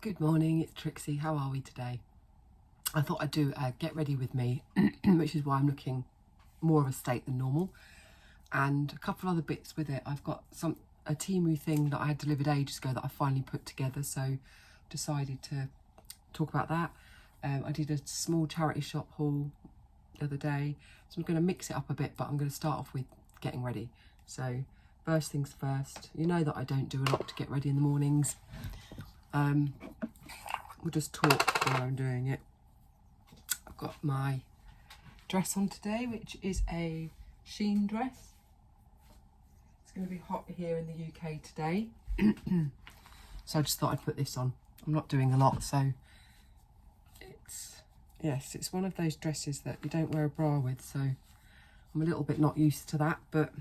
Good morning, it's Trixie. How are we today? I thought I'd do a get ready with me, which is why I'm looking more of a state than normal, and a couple of other bits with it. I've got a Temu thing that I had delivered ages ago that I finally put together, so decided to talk about that. I did a small charity shop haul the other day, so I'm going to mix it up a bit, but I'm going to start off with getting ready. So first things first, you know that I don't do a lot to get ready in the mornings. We'll just talk while I'm doing it. I've got my dress on today, which is a sheen dress. It's going to be hot here in the UK today. So I just thought I'd put this on. I'm not doing a lot, so it's one of those dresses that you don't wear a bra with, so I'm a little bit not used to that, but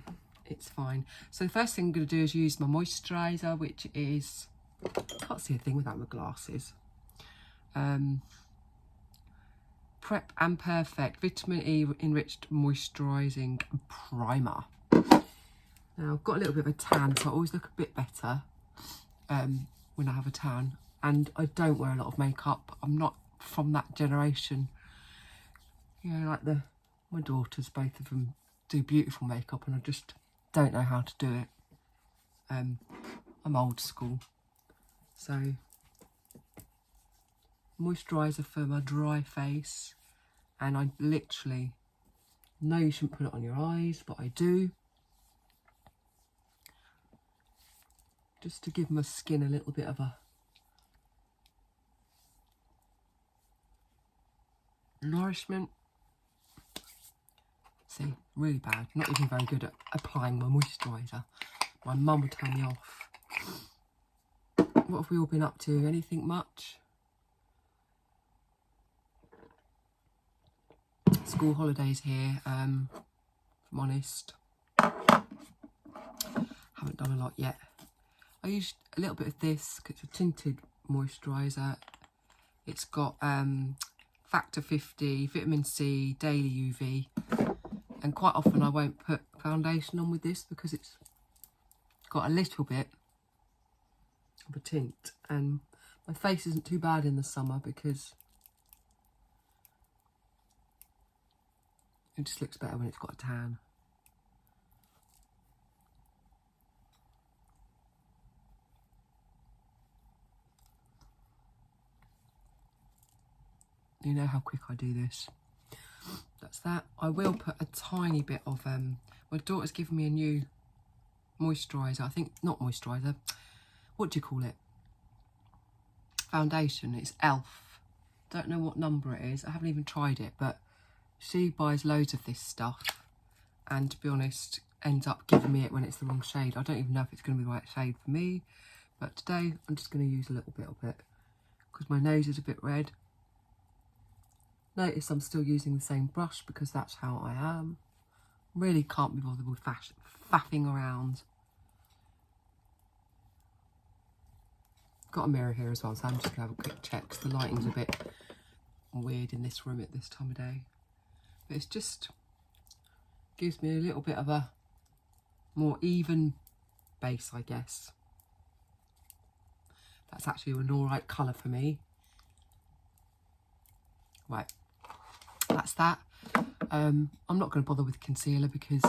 it's fine. So the first thing I'm going to do is use my moisturiser, which is, can't see a thing without my glasses. Prep and Perfect Vitamin E Enriched Moisturising Primer. Now I've got a little bit of a tan, so I always look a bit better when I have a tan, and I don't wear a lot of makeup. I'm not from that generation, you know, like my daughters, both of them do beautiful makeup, and I just don't know how to do it. I'm old school. So moisturiser for my dry face, and I literally know you shouldn't put it on your eyes, but I do, just to give my skin a little bit of a nourishment. See, really bad, not even very good at applying my moisturiser. My mum would tell me off. What have we all been up to? Anything much? School holidays here, if I'm honest. Haven't done a lot yet. I used a little bit of this because it's a tinted moisturiser. It's got factor 50, vitamin C, daily UV, and quite often I won't put foundation on with this because it's got a little bit of a tint, and my face isn't too bad in the summer because it just looks better when it's got a tan. You know how quick I do this. That's that. I will put a tiny bit of, my daughter's given me a new moisturiser. I think, not moisturiser, what do you call it? Foundation. It's e.l.f. Don't know what number it is. I haven't even tried it, but she buys loads of this stuff, and to be honest, ends up giving me it when it's the wrong shade. I don't even know if it's going to be the right shade for me, but today I'm just going to use a little bit of it because my nose is a bit red. Notice I'm still using the same brush because that's how I am. Really can't be bothered with faffing around. Got a mirror here as well, so I'm just going to have a quick check because the lighting's a bit weird in this room at this time of day. But it's just gives me a little bit of a more even base, I guess. That's actually an alright colour for me. Right, that's that. I'm not going to bother with concealer because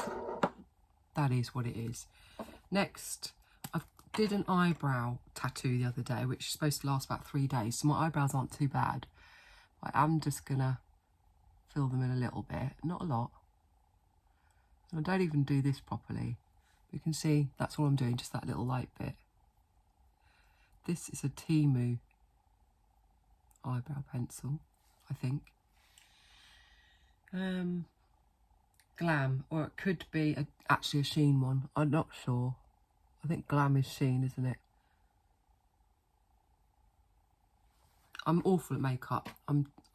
that is what it is. Next, I did an eyebrow tattoo the other day, which is supposed to last about 3 days, so my eyebrows aren't too bad. I am just going to fill them in a little bit, not a lot. And I don't even do this properly. You can see that's all I'm doing, just that little light bit. This is a Temu eyebrow pencil, I think. Glam, or it could be actually a Sheen one. I'm not sure. I think Glam is Sheen, isn't it? I'm awful at makeup.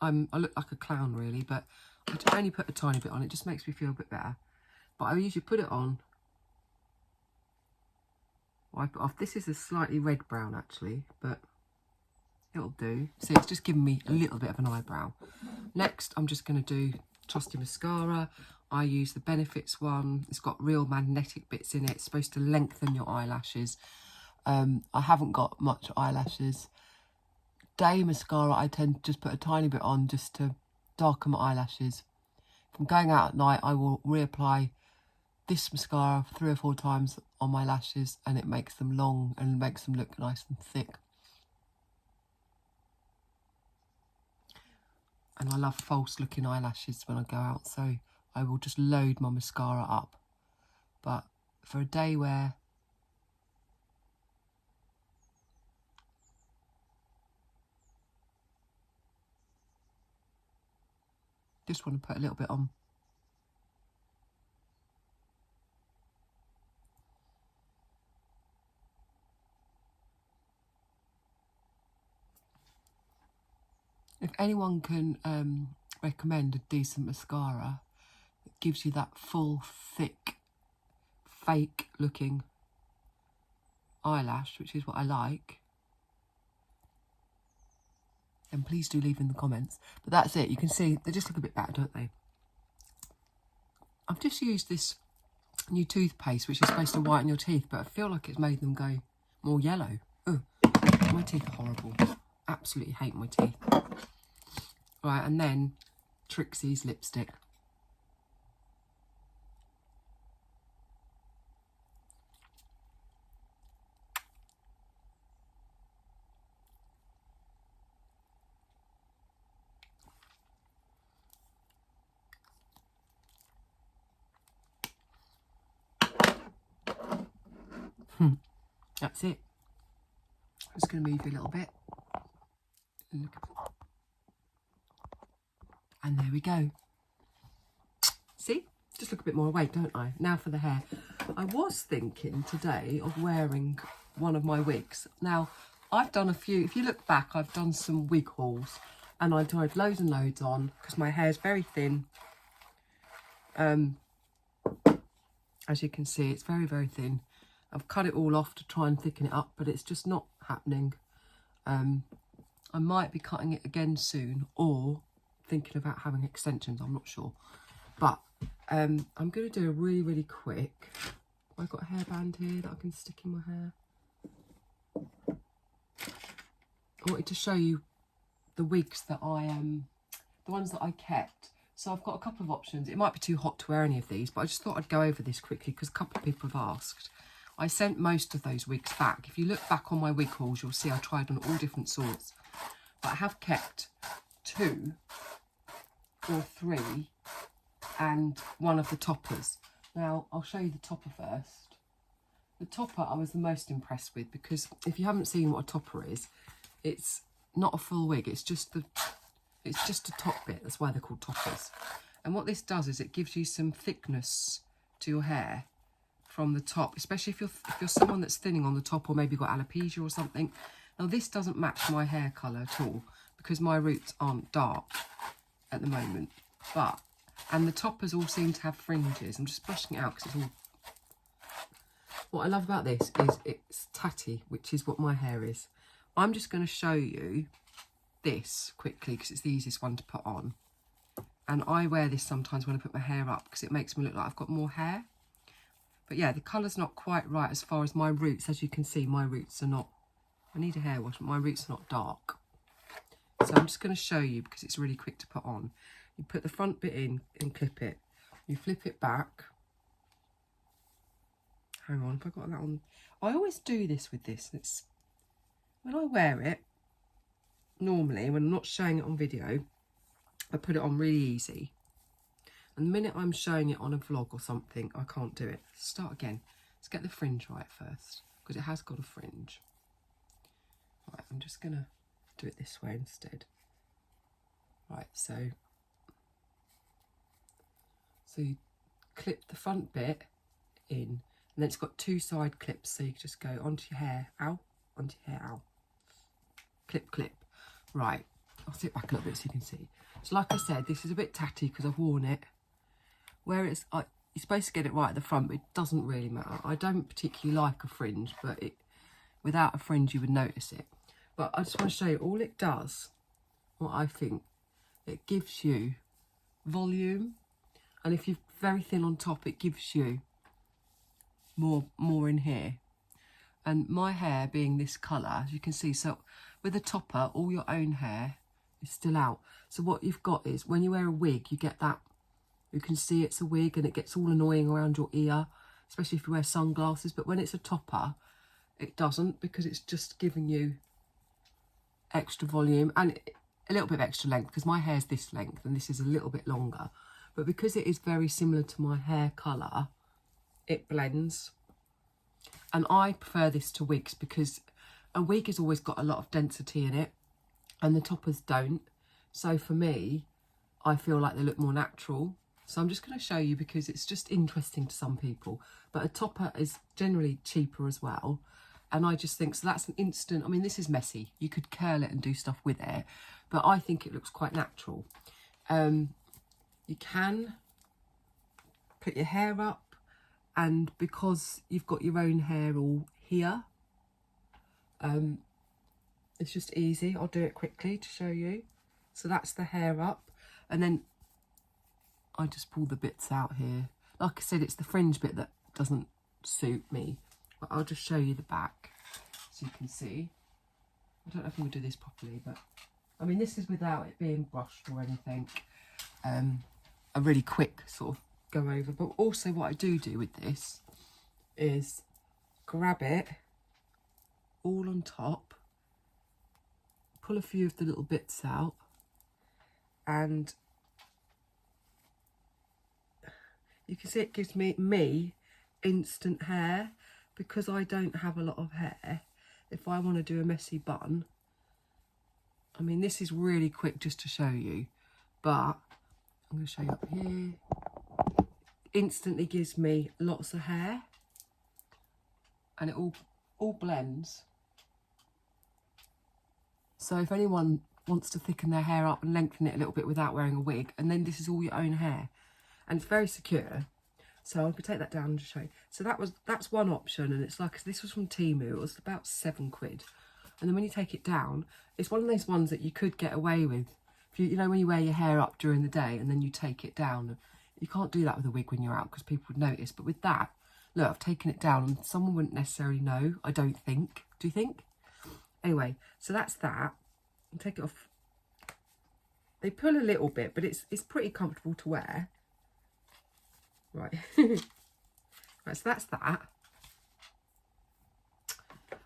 I look like a clown really, but I only put a tiny bit on. It just makes me feel a bit better. But I usually put it on, wipe it off. This is a slightly red brown actually, but it'll do. See, it's just giving me a little bit of an eyebrow. Next, I'm just going to do trusty mascara. I use the Benefits one. It's got real magnetic bits in it. It's supposed to lengthen your eyelashes. I haven't got much eyelashes. day mascara, I tend to just put a tiny bit on just to darken my eyelashes. If I'm going out at night, I will reapply this mascara 3 or 4 times on my lashes, and it makes them long and makes them look nice and thick. And I love false looking eyelashes when I go out, so I will just load my mascara up. But for a day where just want to put a little bit on. If anyone can recommend a decent mascara that gives you that full, thick, fake looking eyelash, which is what I like, then please do leave in the comments. But that's it. You can see they just look a bit better, don't they? I've just used this new toothpaste, which is supposed to whiten your teeth, but I feel like it's made them go more yellow. Ugh. My teeth are horrible. Absolutely hate my teeth. Right, and then Trixie's lipstick. That's it. I'm just going to move you a little bit. And there we go. See? Just look a bit more awake, don't I? Now for the hair. I was thinking today of wearing one of my wigs. Now, I've done a few. If you look back, I've done some wig hauls. And I tried loads and loads on because my hair is very thin. As you can see, it's very, very thin. I've cut it all off to try and thicken it up, but it's just not happening. I might be cutting it again soon, or thinking about having extensions, I'm not sure. But I'm going to do a really, really quick. I've got a hairband here that I can stick in my hair. I wanted to show you the wigs that the ones that I kept. So I've got a couple of options. It might be too hot to wear any of these, but I just thought I'd go over this quickly because a couple of people have asked. I sent most of those wigs back. If you look back on my wig hauls, you'll see I tried on all different sorts. But I have kept 2 or 3 and one of the toppers. Now, I'll show you the topper first. The topper I was the most impressed with because if you haven't seen what a topper is, it's not a full wig. It's just a top bit. That's why they're called toppers. And what this does is it gives you some thickness to your hair from the top, especially if you're someone that's thinning on the top or maybe got alopecia or something. Now this doesn't match my hair colour at all because my roots aren't dark at the moment. And the toppers all seem to have fringes. I'm just brushing it out because it's all... What I love about this is it's tatty, which is what my hair is. I'm just going to show you this quickly because it's the easiest one to put on. And I wear this sometimes when I put my hair up because it makes me look like I've got more hair. But yeah, the colour's not quite right as far as my roots. As you can see, my roots are not... I need a hair wash, but my roots are not dark. So I'm just going to show you because it's really quick to put on. You put the front bit in and clip it. You flip it back. Hang on, if I got that on... I always do this with this. It's when I wear it, normally, when I'm not showing it on video, I put it on really easy. And the minute I'm showing it on a vlog or something, I can't do it. Start again. Let's get the fringe right first, because it has got a fringe. Right, I'm just going to do it this way instead. Right, so you clip the front bit in, and then it's got 2 side clips, so you can just go onto your hair, ow, onto your hair, ow. Clip, clip. Right, I'll sit back a little bit so you can see. So like I said, this is a bit tatty because I've worn it. Where it's, you're supposed to get it right at the front, but it doesn't really matter. I don't particularly like a fringe, but without a fringe you would notice it. But I just want to show you all it does, what I think. It gives you volume, and if you're very thin on top, it gives you more in here. And my hair being this colour, as you can see, so with a topper, all your own hair is still out. So what you've got is, when you wear a wig, you get that, you can see it's a wig and it gets all annoying around your ear, especially if you wear sunglasses. But when it's a topper, it doesn't, because it's just giving you extra volume and a little bit of extra length, because my hair's this length and this is a little bit longer. But because it is very similar to my hair colour, it blends. And I prefer this to wigs, because a wig has always got a lot of density in it and the toppers don't. So for me, I feel like they look more natural. So I'm just going to show you because it's just interesting to some people. But a topper is generally cheaper as well. And I just think, so that's an instant, I mean, this is messy. You could curl it and do stuff with it, but I think it looks quite natural. You can put your hair up, and because you've got your own hair all here, it's just easy. I'll do it quickly to show you. So that's the hair up, and then I just pull the bits out here. Like I said, it's the fringe bit that doesn't suit me, but I'll just show you the back so you can see. I don't know if I'm going to do this properly, but I mean, this is without it being brushed or anything. A really quick sort of go over. But also what I do with this is grab it all on top, pull a few of the little bits out, and you can see it gives me instant hair, because I don't have a lot of hair. If I want to do a messy bun, I mean, this is really quick just to show you, but I'm going to show you up here. Instantly gives me lots of hair, and it all blends. So if anyone wants to thicken their hair up and lengthen it a little bit without wearing a wig, and then this is all your own hair, and it's very secure. So I'm going to take that down and just show you. So that's one option, and it's like, this was from Temu. It was about £7. And then when you take it down, it's one of those ones that you could get away with. If you know, when you wear your hair up during the day and then you take it down, you can't do that with a wig when you're out because people would notice. But with that, look, I've taken it down and someone wouldn't necessarily know, I don't think. Do you think? Anyway, so that's that. I'll take it off. They pull a little bit, but it's pretty comfortable to wear. Right. Right, so that's that.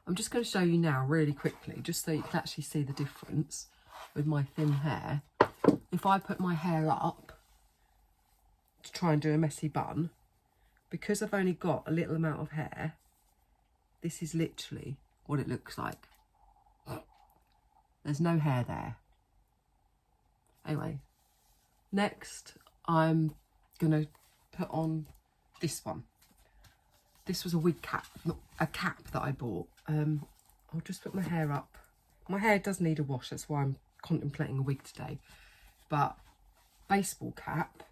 I'm just going to show you now really quickly, just so you can actually see the difference with my thin hair. If I put my hair up to try and do a messy bun, because I've only got a little amount of hair, this is literally what it looks like. There's no hair there. Anyway, next I'm going to put on this one. This was a wig cap, a cap that I bought. I'll just put my hair up. My hair does need a wash, that's why I'm contemplating a wig today. But baseball cap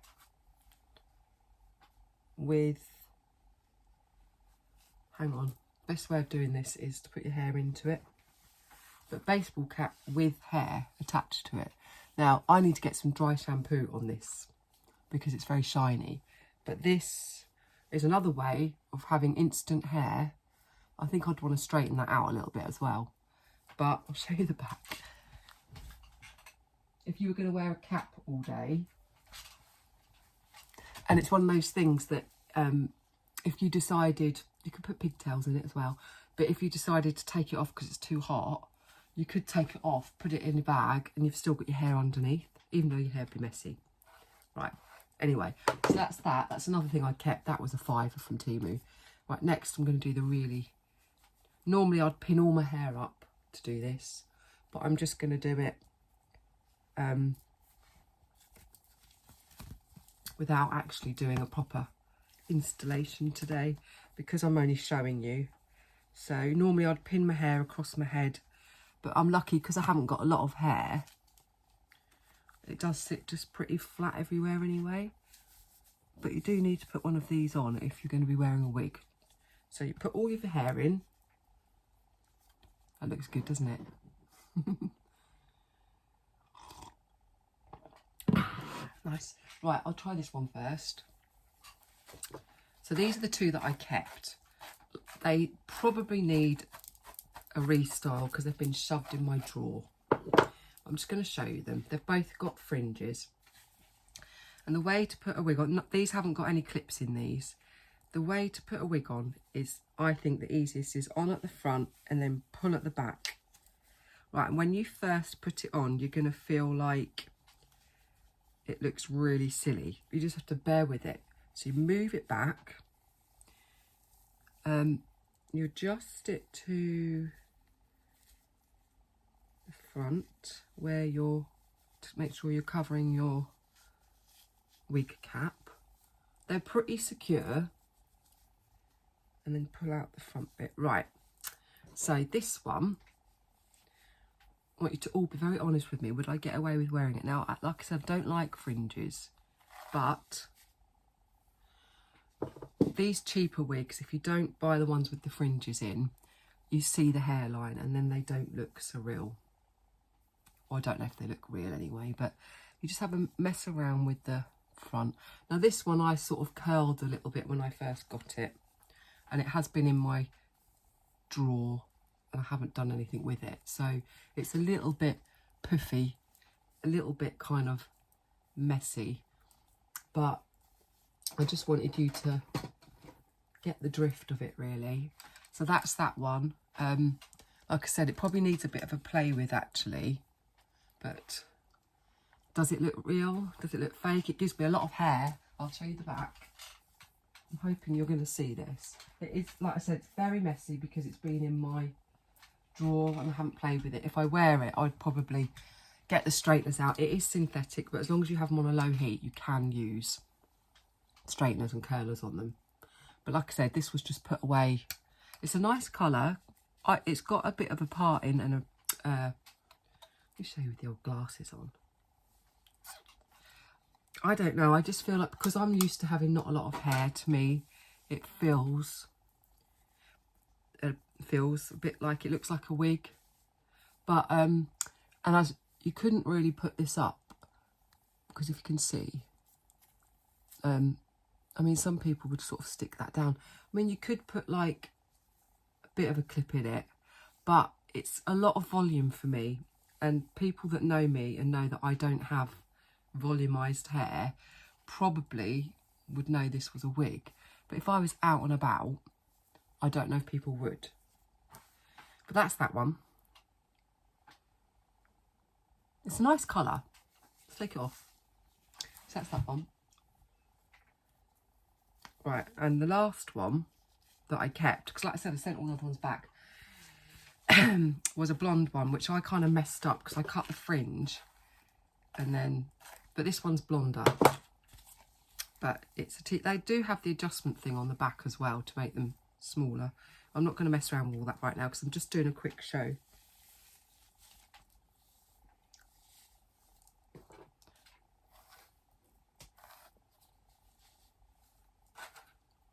with, hang on, best way of doing this is to put your hair into it. But baseball cap with hair attached to it. Now, I need to get some dry shampoo on this because it's very shiny. But this is another way of having instant hair. I think I'd want to straighten that out a little bit as well. But I'll show you the back. If you were going to wear a cap all day, and it's one of those things that if you decided, you could put pigtails in it as well, but if you decided to take it off because it's too hot, you could take it off, put it in a bag, and you've still got your hair underneath, even though your hair would be messy. Right. Anyway, so that's that. That's another thing I kept. That was a £5 from Temu. Right, next I'm going to do the really... Normally I'd pin all my hair up to do this, but I'm just going to do it without actually doing a proper installation today because I'm only showing you. So normally I'd pin my hair across my head, but I'm lucky because I haven't got a lot of hair. It does sit just pretty flat everywhere anyway. But you do need to put one of these on if you're going to be wearing a wig. So you put all of your hair in. That looks good, doesn't it? Nice. Right, I'll try this one first. So these are the two that I kept. They probably need a restyle because they've been shoved in my drawer. I'm just going to show you them. They've both got fringes. And the way to put a wig on, these haven't got any clips in these. The way to put a wig on is, I think the easiest is on at the front and then pull at the back. Right, and when you first put it on, you're going to feel like it looks really silly. You just have to bear with it. So you move it back. You adjust it to the front where you're, to make sure you're covering your wig cap. They're pretty secure. And then pull out the front bit. Right, so this one, I want you to all be very honest with me. Would I get away with wearing it? Now, like I said, I don't like fringes, but these cheaper wigs, if you don't buy the ones with the fringes in, you see the hairline and then they don't look so real. Well, I don't know if they look real anyway, but you just have a mess around with the front. Now, this one I sort of curled a little bit when I first got it. And it has been in my drawer and I haven't done anything with it. So it's a little bit puffy, a little bit kind of messy. But I just wanted you to get the drift of it, really. So that's that one. Like I said, it probably needs a bit of a play with, actually. But does it look real? Does it look fake? It gives me a lot of hair. I'll show you the back. I'm hoping you're going to see this. It is, like I said, it's very messy because it's been in my drawer and I haven't played with it. If I wear it, I'd probably get the straighteners out. It is synthetic, but as long as you have them on a low heat, you can use straighteners and curlers on them. But like I said, this was just put away. It's a nice colour. It's got a bit of a parting and a... let me show you with the old glasses on. I don't know, I just feel like because I'm used to having not a lot of hair, to me, it feels a bit like it looks like a wig. But, and you couldn't really put this up because if you can see, I mean, some people would sort of stick that down. I mean, you could put like a bit of a clip in it, but it's a lot of volume for me. And people that know me and know that I don't have volumized hair probably would know this was a wig, but if I was out and about, I don't know if people would. But that's that one. It's a nice colour. Let's take it off. So that's that one. Right, and the last one that I kept, because like I said, I sent all the other ones back, was a blonde one, which I kind of messed up because I cut the fringe and then, but this one's blonder. But it's they do have the adjustment thing on the back as well to make them smaller. I'm not going to mess around with all that right now because I'm just doing a quick show.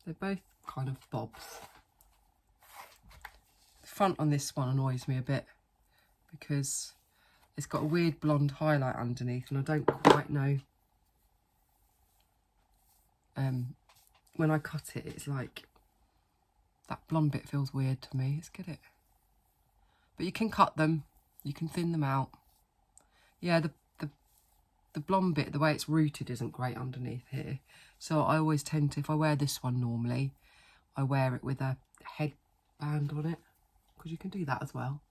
They're both kind of bobs. The front on this one annoys me a bit because it's got a weird blonde highlight underneath and I don't quite know. When I cut it, it's like that blonde bit feels weird to me. Let's get it. But you can cut them, you can thin them out. Yeah, the blonde bit, the way it's rooted isn't great underneath here. So I always tend to, if I wear this one normally, I wear it with a headband on it, because you can do that as well.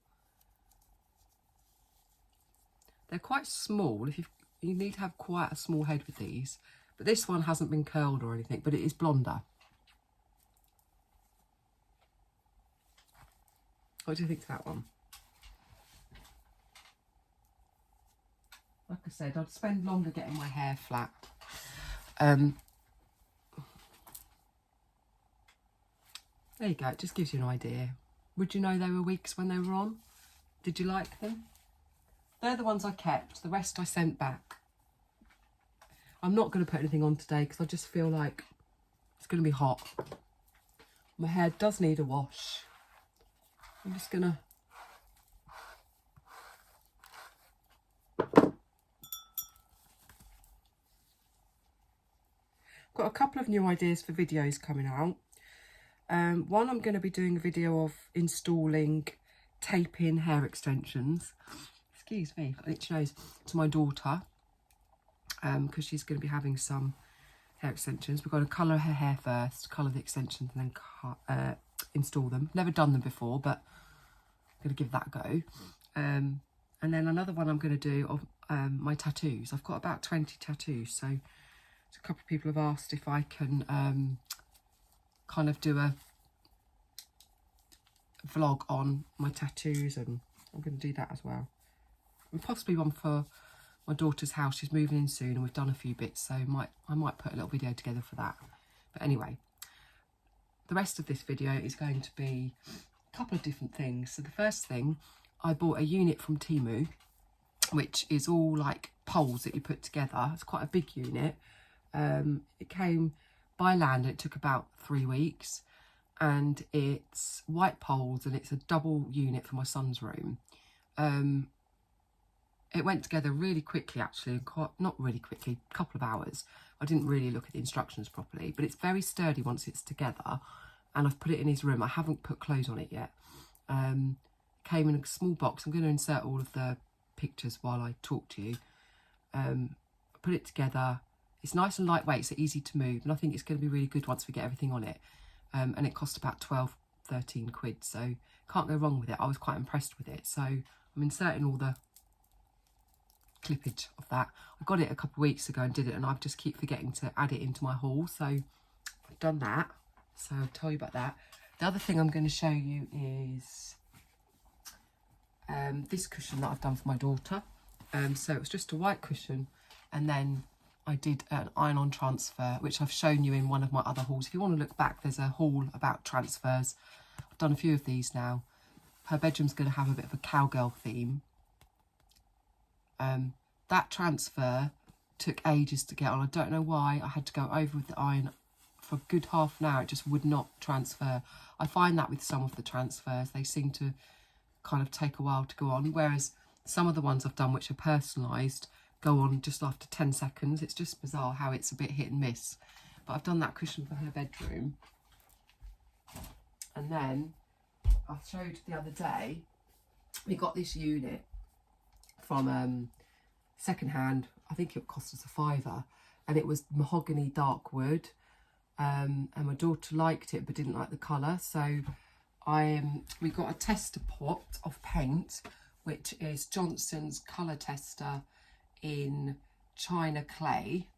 They're quite small. If you need to have quite a small head with these. But this one hasn't been curled or anything, but it is blonder. What do you think of that one? Like I said, I'd spend longer getting my hair flat. There you go, it just gives you an idea. Would you know they were wigs when they were on? Did you like them? They're the ones I kept, the rest I sent back. I'm not going to put anything on today because I just feel like it's going to be hot. My hair does need a wash. I'm just going to... Got a couple of new ideas for videos coming out. One, I'm going to be doing a video of installing taping hair extensions. Excuse me, I've got an itchy nose. To my daughter, because she's going to be having some hair extensions. We've got to colour her hair first, colour the extensions, and then install them. Never done them before, but I'm going to give that a go. And then another one I'm going to do of my tattoos. I've got about 20 tattoos, so a couple of people have asked if I can kind of do a vlog on my tattoos, and I'm going to do that as well. And possibly one for my daughter's house. She's moving in soon and we've done a few bits, so I might put a little video together for that. But anyway, the rest of this video is going to be a couple of different things. So the first thing, I bought a unit from Temu, which is all like poles that you put together. It's quite a big unit. It came by land and it took about 3 weeks, and it's white poles and it's a double unit for my son's room. It went together really quickly, actually, not really quickly, a couple of hours. I didn't really look at the instructions properly, but it's very sturdy once it's together, and I've put it in his room. I haven't put clothes on it yet. Came in a small box. I'm going to insert all of the pictures while I talk to you. Put it together. It's nice and lightweight, so easy to move, and I think it's going to be really good once we get everything on it. And it cost about 12, 13 quid, so can't go wrong with it. I was quite impressed with it, so I'm inserting all the clippage of that. I got it a couple of weeks ago and did it, and I just keep forgetting to add it into my haul, so I've done that, so I'll tell you about that. The other thing I'm going to show you is this cushion that I've done for my daughter. So it was just a white cushion, and then I did an iron-on transfer, which I've shown you in one of my other hauls. If you want to look back, there's a haul about transfers. I've done a few of these now. Her bedroom's going to have a bit of a cowgirl theme. That transfer took ages to get on. I don't know why. I had to go over with the iron for a good half an hour. It just would not transfer. I find that with some of the transfers, they seem to kind of take a while to go on, whereas some of the ones I've done which are personalised go on just after 10 seconds. It's just bizarre how it's a bit hit and miss. But I've done that cushion for her bedroom. And then I showed the other day, we got this unit from second hand. I think it cost us £5, and it was mahogany dark wood, and my daughter liked it but didn't like the colour, so we got a tester pot of paint, which is Johnson's colour tester in China clay,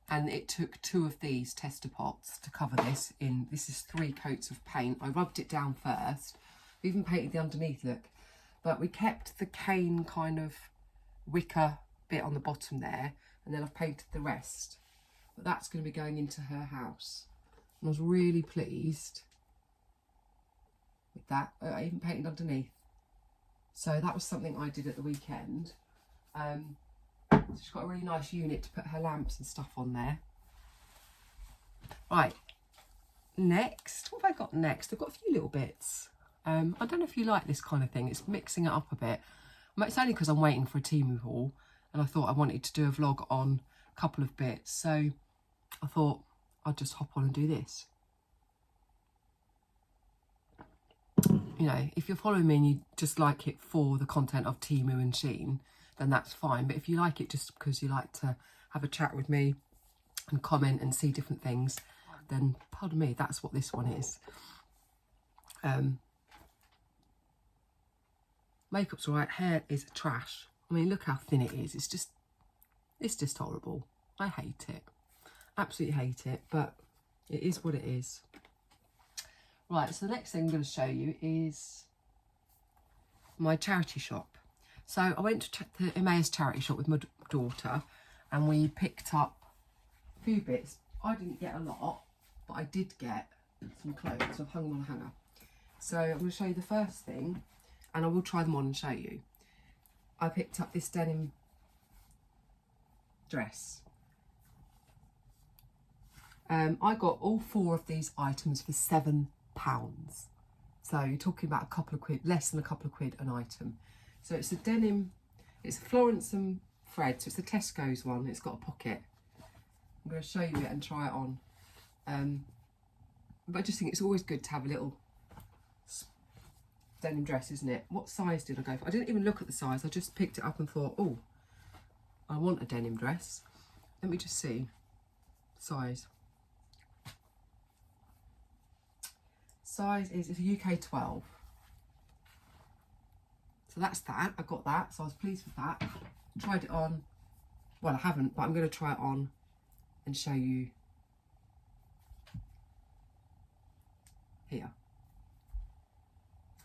and it took 2 of these tester pots to cover this in. This is 3 coats of paint. I rubbed it down first. We even painted the underneath, look, but we kept the cane kind of wicker bit on the bottom there, and then I've painted the rest. But that's going to be going into her house, and I was really pleased with that. I even painted underneath, so that was something I did at the weekend. So she's got a really nice unit to put her lamps and stuff on there. Right, next, what have I got next? I've got a few little bits. I don't know if you like this kind of thing. It's mixing it up a bit. It's only because I'm waiting for a Temu haul, and I thought I wanted to do a vlog on a couple of bits, so I thought I'd just hop on and do this. You know, if you're following me and you just like it for the content of Temu and Shein, then that's fine. But if you like it just because you like to have a chat with me and comment and see different things, then pardon me, that's what this one is. Makeup's alright, hair is trash. I mean, look how thin it is. It's just horrible. I hate it. Absolutely hate it, but it is what it is. Right, so the next thing I'm going to show you is my charity shop. So I went to the Emmaus charity shop with my daughter, and we picked up a few bits. I didn't get a lot, but I did get some clothes. So I've hung them on a hanger. So I'm going to show you the first thing, and I will try them on and show you. I picked up this denim dress. I got all 4 of these items for £7. So you're talking about a couple of quid, less than a couple of quid an item. So it's a denim, it's Florence and Fred, so it's the Tesco's one. It's got a pocket. I'm going to show you it and try it on. But I just think it's always good to have a little denim dress, isn't it? What size did I go for? I didn't even look at the size. I just picked it up and thought, oh, I want a denim dress. Let me just see. Size. Size is a UK 12. So that's that. I got that. So I was pleased with that. Tried it on. Well, I haven't, but I'm going to try it on and show you here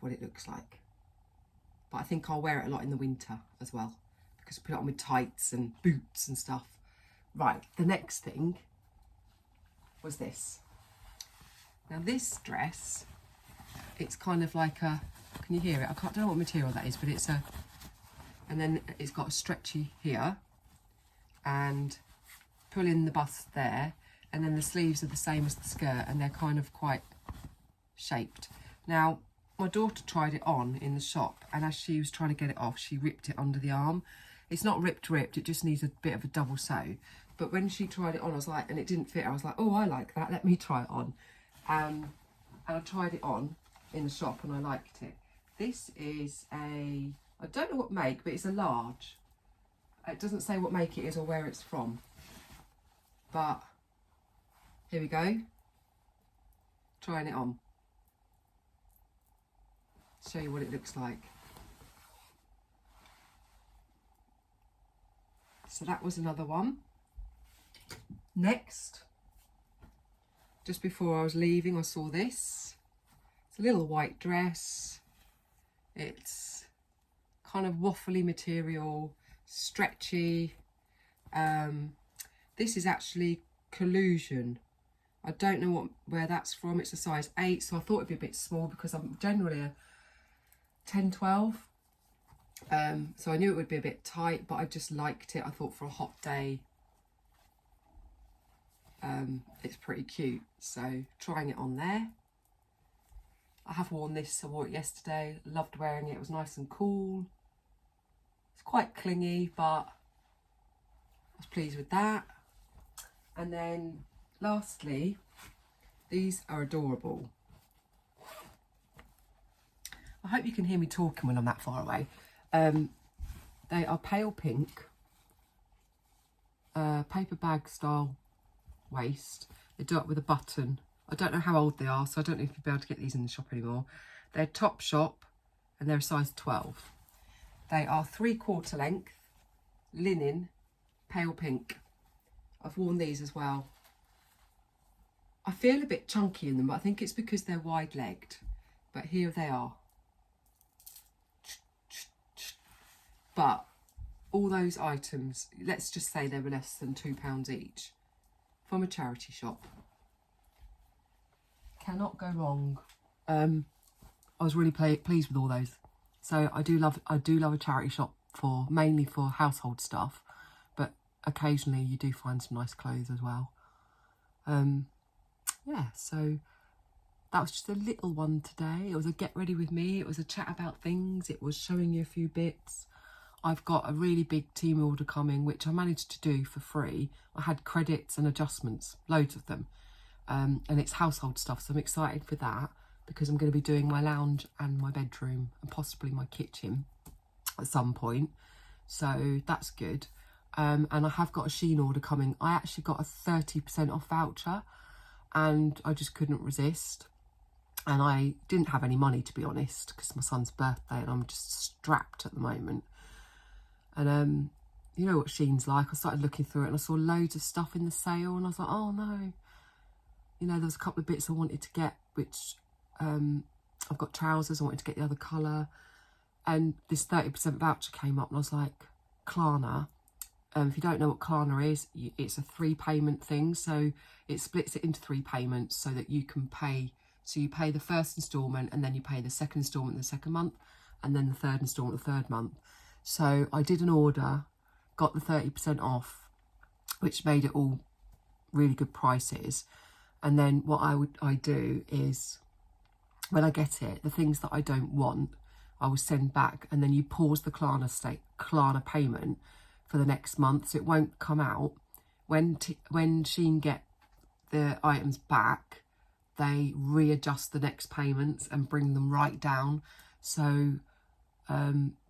what it looks like. But I think I'll wear it a lot in the winter as well, because I put it on with tights and boots and stuff. Right, the next thing was this. Now this dress, it's kind of like a, can you hear it? I don't know what material that is, but it's a, and then it's got a stretchy here and pull in the bust there, and then the sleeves are the same as the skirt, and they're kind of quite shaped. Now my daughter tried it on in the shop, and as she was trying to get it off, she ripped it under the arm. It's not ripped, it just needs a bit of a double sew. But when she tried it on, I was like, and it didn't fit, I was like, oh, I like that, let me try it on. And I tried it on in the shop and I liked it. This is a, I don't know what make, but it's a large. It doesn't say what make it is or where it's from. But here we go. Trying it on. Show you what it looks like. So that was another one. Next, just before I was leaving, I saw this. It's a little white dress. It's kind of waffly material, stretchy. This is actually collusion. I don't know where that's from. It's a size 8, so I thought it'd be a bit small because I'm generally a 10, 12. So I knew it would be a bit tight, but I just liked it. I thought for a hot day, it's pretty cute. So trying it on there. I have worn this, I wore it yesterday, loved wearing it, it was nice and cool. It's quite clingy, but I was pleased with that. And then lastly, these are adorable. I hope you can hear me talking when I'm that far away. They are pale pink, paper bag style waist. They do it with a button. I don't know how old they are, so I don't know if you'll be able to get these in the shop anymore. They're top shop and they're a size 12. They are 3/4 length, linen, pale pink. I've worn these as well. I feel a bit chunky in them, but I think it's because they're wide legged. But here they are. But all those items, let's just say they were less than £2 each from a charity shop. Cannot go wrong. I was really pleased with all those. So I do love a charity shop for mainly for household stuff, but occasionally you do find some nice clothes as well. Yeah, so that was just a little one today. It was a get ready with me. It was a chat about things. It was showing you a few bits. I've got a really big team order coming, which I managed to do for free. I had credits and adjustments, loads of them. And it's household stuff, so I'm excited for that because I'm going to be doing my lounge and my bedroom and possibly my kitchen at some point. So that's good. And I have got a Shein order coming. I actually got a 30% off voucher and I just couldn't resist. And I didn't have any money, to be honest, because my son's birthday and I'm just strapped at the moment. And you know what Shein's like. I started looking through it and I saw loads of stuff in the sale and I was like, oh no. You know, there was a couple of bits I wanted to get, which I've got trousers, I wanted to get the other colour. And this 30% voucher came up and I was like, Klarna. If you don't know what Klarna is, it's a 3 payment thing. So it splits it into 3 payments so that you can pay. So you pay the first instalment and then you pay the second instalment the second month and then the third instalment the third month. So I did an order, got the 30% off, which made it all really good prices. And then what I do is when I get it, the things that I don't want, I will send back, and then you pause the Klarna payment for the next month, so it won't come out. When Shein get the items back, they readjust the next payments and bring them right down. So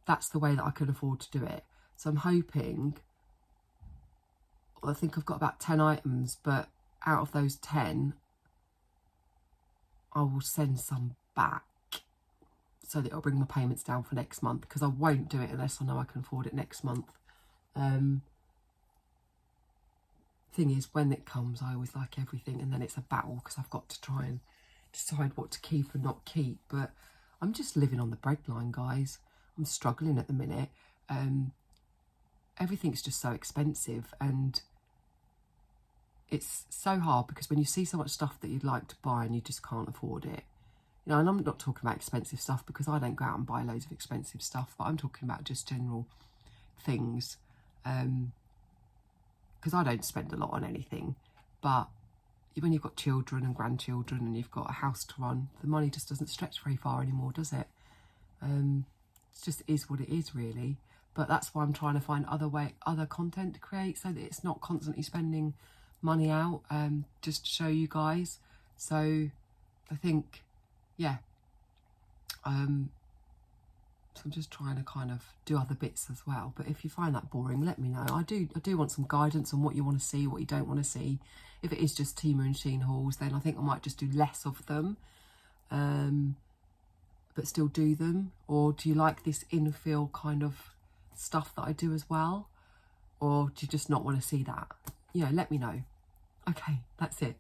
that's the way that I can afford to do it. So I'm hoping, I think I've got about 10 items, but out of those 10, I will send some back so that it'll bring my payments down for next month, because I won't do it unless I know I can afford it next month. Thing is, when it comes, I always like everything, and then it's a battle because I've got to try and decide what to keep and not keep. But I'm just living on the breadline, guys. I'm struggling at the minute. Everything's just so expensive, and it's so hard because when you see so much stuff that you'd like to buy and you just can't afford it. You know, and I'm not talking about expensive stuff because I don't go out and buy loads of expensive stuff, but I'm talking about just general things. Because I don't spend a lot on anything, but when you've got children and grandchildren and you've got a house to run, the money just doesn't stretch very far anymore, does it? It just is what it is, really. But that's why I'm trying to find other content to create, so that it's not constantly spending money out, just to show you guys. So I think, yeah, so I'm just trying to kind of do other bits as well. But if you find that boring, let me know. I do want some guidance on what you want to see, what you don't want to see. If it is just Temu and Shein hauls, then I think I might just do less of them, but still do them. Or do you like this infill kind of stuff that I do as well? Or do you just not want to see that? You know, let me know. Okay, that's it.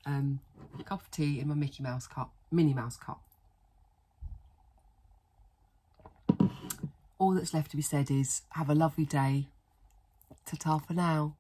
Cup of tea in my Minnie Mouse cup. All that's left to be said is have a lovely day. Ta-ta for now.